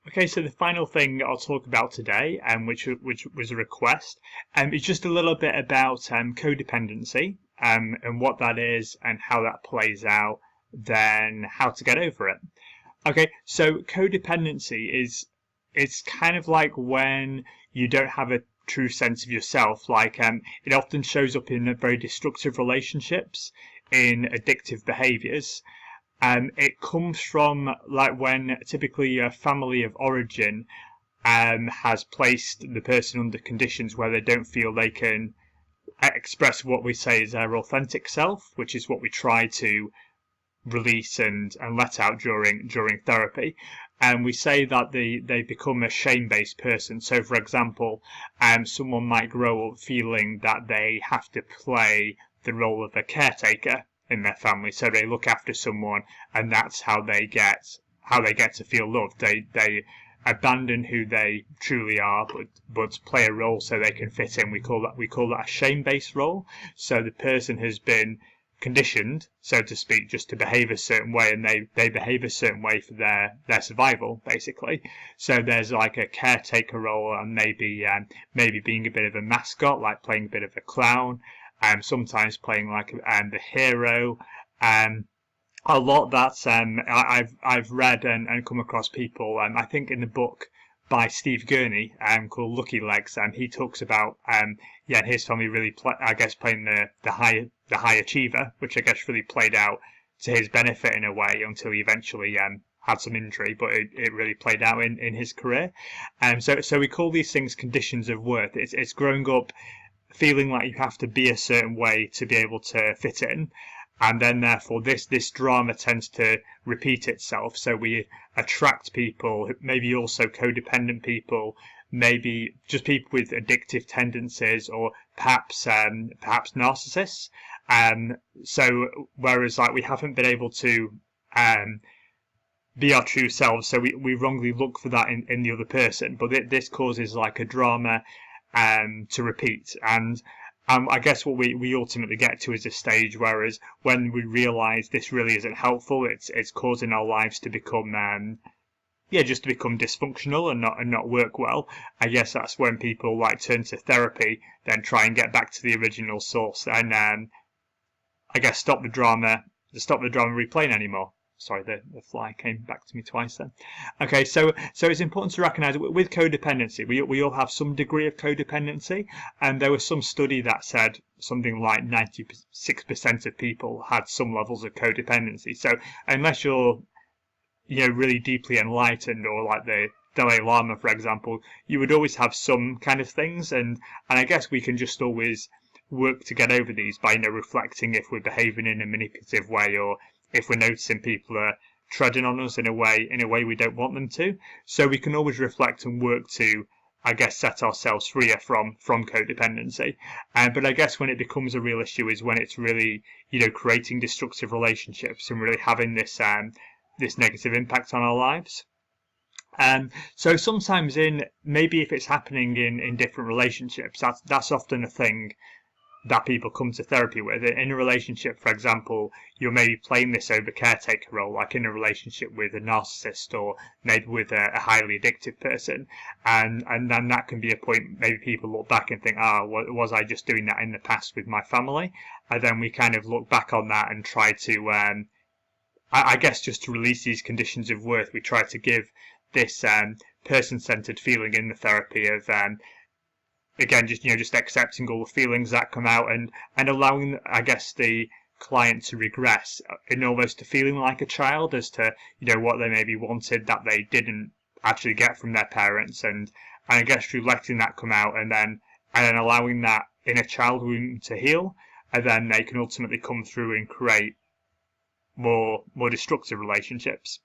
Okay, so the final thing I'll talk about today, which was a request, is just a little bit about codependency, and what that is and how that plays out, then how to get over it. Okay, so codependency is it's kind of like when you don't have a true sense of yourself. Like it often shows up in very destructive relationships, in addictive behaviors. It comes from like when typically a family of origin has placed the person under conditions where they don't feel they can express what we say is their authentic self, which is what we try to release and let out during therapy. And we say that they become a shame-based person. So, for example, someone might grow up feeling that they have to play the role of a caretaker in their family, so they look after someone, and that's how they get to feel loved. They abandon who they truly are, but play a role so they can fit in. We call that a shame-based role. So the person has been conditioned, so to speak, just to behave a certain way, and they behave a certain way for their survival, basically. So there's like a caretaker role, and maybe being a bit of a mascot, like playing a bit of a clown, sometimes playing like the hero. A lot that I've read and come across people. I think in the book by Steve Gurney called Lucky Legs, he talks about his family really playing the high achiever, which I guess really played out to his benefit in a way until he eventually had some injury, but it really played out in his career. So we call these things conditions of worth. It's growing up feeling like you have to be a certain way to be able to fit in. And then therefore this drama tends to repeat itself. So we attract people, maybe also codependent people, maybe just people with addictive tendencies, or perhaps narcissists. So whereas like we haven't been able to be our true selves, so we wrongly look for that in the other person. But this causes like a drama to repeat. And I guess what we ultimately get to is a stage whereas when we realise this really isn't helpful, it's causing our lives to become just to become dysfunctional and not work well. I guess that's when people like turn to therapy, then try and get back to the original source, and I guess stop the drama replaying anymore. Sorry, the fly came back to me twice then. Okay, so it's important to recognise with codependency, we all have some degree of codependency, and there was some study that said something like 96% of people had some levels of codependency. So unless you're really deeply enlightened, or like the Dalai Lama, for example, you would always have some kind of things, and I guess we can just always work to get over these by reflecting if we're behaving in a manipulative way, or if we're noticing people are treading on us in a way we don't want them to. So we can always reflect and work to, I guess, set ourselves freer from codependency. But I guess when it becomes a real issue is when it's really, creating destructive relationships and really having this negative impact on our lives. So sometimes maybe if it's happening in different relationships, that's often a thing that people come to therapy with. In a relationship, for example, you're maybe playing this over caretaker role, like in a relationship with a narcissist, or maybe with a highly addictive person, and then that can be a point maybe people look back and think, was I just doing that in the past with my family? And then we kind of look back on that and try to I guess just to release these conditions of worth, we try to give this person-centered feeling in the therapy of again, just accepting all the feelings that come out, and allowing, I guess, the client to regress in almost to feeling like a child as to what they maybe wanted that they didn't actually get from their parents, and I guess through letting that come out, and then allowing that inner child wound to heal, and then they can ultimately come through and create more destructive relationships.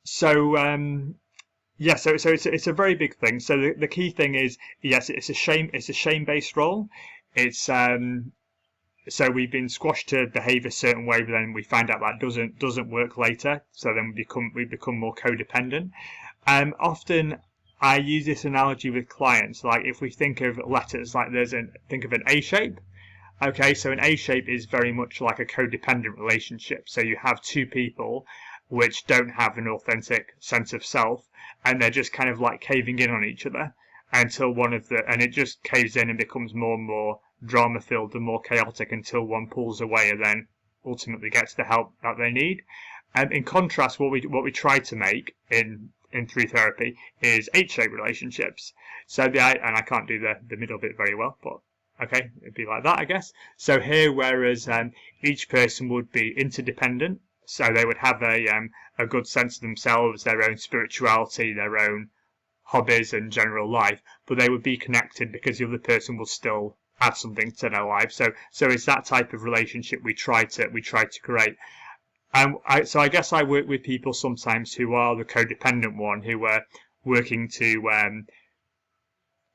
So so it's a very big thing. So the key thing is, yes, it's a shame-based role. It's so we've been squashed to behave a certain way, but then we find out that doesn't work later. So then we become more codependent. Often I use this analogy with clients, like if we think of letters, like think of an A shape. Okay, so an A shape is very much like a codependent relationship. So you have two people which don't have an authentic sense of self, and they're just kind of like caving in on each other until and it just caves in and becomes more and more drama filled and more chaotic until one pulls away and then ultimately gets the help that they need. And in contrast, what we try to make in through therapy is H-shaped relationships. So and I can't do the middle bit very well, but okay, it'd be like that, I guess. So here, whereas each person would be interdependent, so they would have a good sense of themselves, their own spirituality, their own hobbies and general life, but they would be connected because the other person will still add something to their life. So it's that type of relationship we try to create. So I guess I work with people sometimes who are the codependent one, who are working to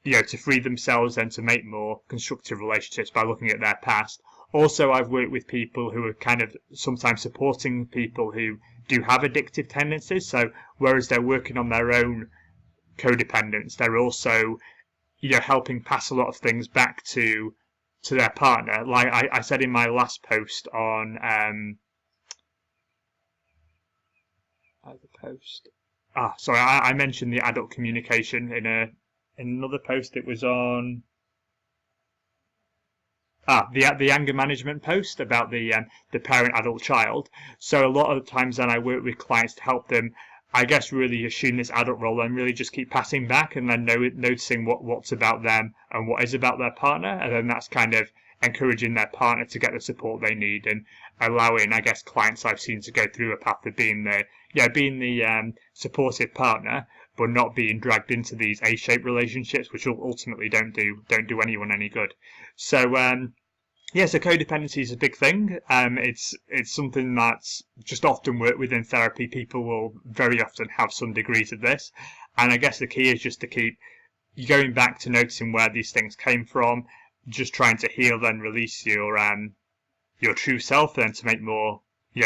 to free themselves and to make more constructive relationships by looking at their past. Also, I've worked with people who are kind of sometimes supporting people who do have addictive tendencies. So whereas they're working on their own codependence, they're also helping pass a lot of things back to their partner. Like I said in my last post on I mentioned the adult communication in another post. It was on the anger management post about the parent adult child. So a lot of the times then I work with clients to help them, I guess, really assume this adult role and really just keep passing back and then noticing what's about them and what is about their partner, and then that's kind of encouraging their partner to get the support they need and allowing, I guess, clients I've seen to go through a path of being the supportive partner, but not being dragged into these A-shaped relationships, which ultimately don't do anyone any good. So so codependency is a big thing. It's something that's just often worked within therapy. People will very often have some degrees of this, and I guess the key is just to keep going back to noticing where these things came from, just trying to heal and release your true self, then to make more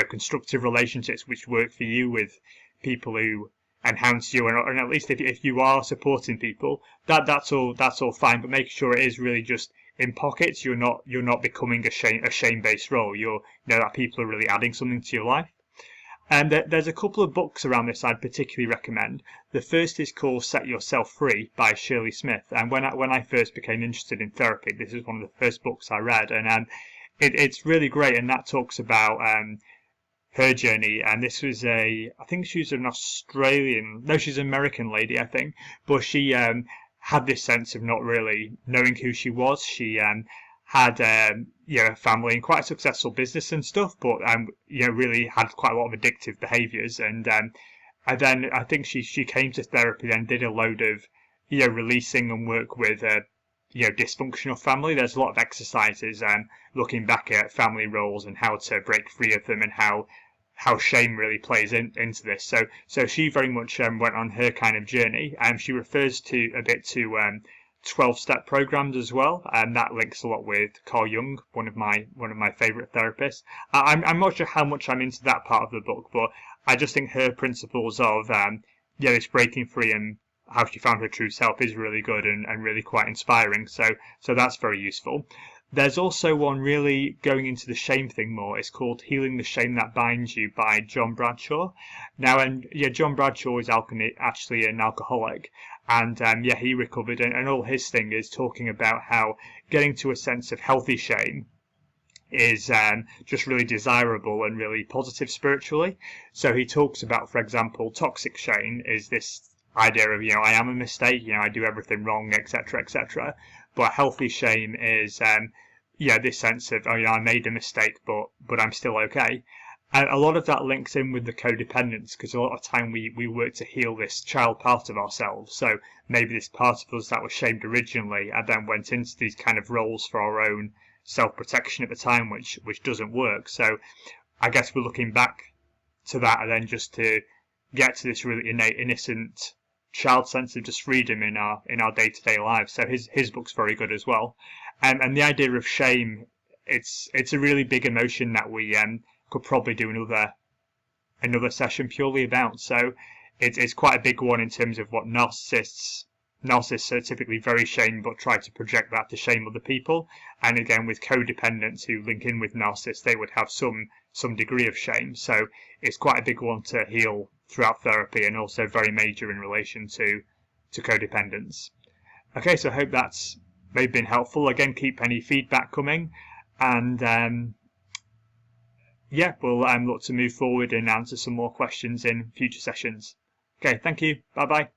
constructive relationships which work for you with people who enhance you, and at least if you are supporting people, that's all fine, but making sure it is really just in pockets. You're not becoming a shame based role. That people are really adding something to your life. And there's a couple of books around this I'd particularly recommend. The first is called Set Yourself Free by Shirley Smith. And when I first became interested in therapy, this is one of the first books I read, and it's really great. And that talks about her journey. And this was I think she's an she's an American lady, I think, but she had this sense of not really knowing who she was. She had a family and quite a successful business and stuff, but really had quite a lot of addictive behaviours. And then I think she came to therapy, then did a load of releasing and work with dysfunctional family. There's a lot of exercises looking back at family roles and how to break free of them, and how shame really plays into this. So she very much went on her kind of journey, and she refers a bit to 12-step programs as well, and that links a lot with Carl Jung, one of my favourite therapists. I'm not sure how much I'm into that part of the book, but I just think her principles of this breaking free and how she found her true self is really good and really quite inspiring. So that's very useful. There's also one really going into the shame thing more. It's called Healing the Shame That Binds You by John Bradshaw. Now, John Bradshaw is actually an alcoholic, and he recovered, and all his thing is talking about how getting to a sense of healthy shame is just really desirable and really positive spiritually. So he talks about, for example, toxic shame is this idea of I am a mistake, I do everything wrong, etc., etc. But healthy shame is this sense of I made a mistake, but I'm still okay. And a lot of that links in with the codependence, because a lot of time we work to heal this child part of ourselves. So maybe this part of us that was shamed originally and then went into these kind of roles for our own self-protection at the time, which doesn't work. So I guess we're looking back to that, and then just to get to this really innate, innocent child sense of just freedom in our day-to-day lives. So his book's very good as well. And the idea of shame, it's a really big emotion that we could probably do another session purely about. So it's quite a big one in terms of what narcissists are typically very shamed, but try to project that to shame other people. And again, with codependents who link in with narcissists, they would have some some degree of shame. So it's quite a big one to heal throughout therapy, and also very major in relation to codependence. Okay, so I hope that's maybe been helpful. Again, keep any feedback coming, and yeah, we'll look to move forward and answer some more questions in future sessions. Okay, thank you. Bye bye.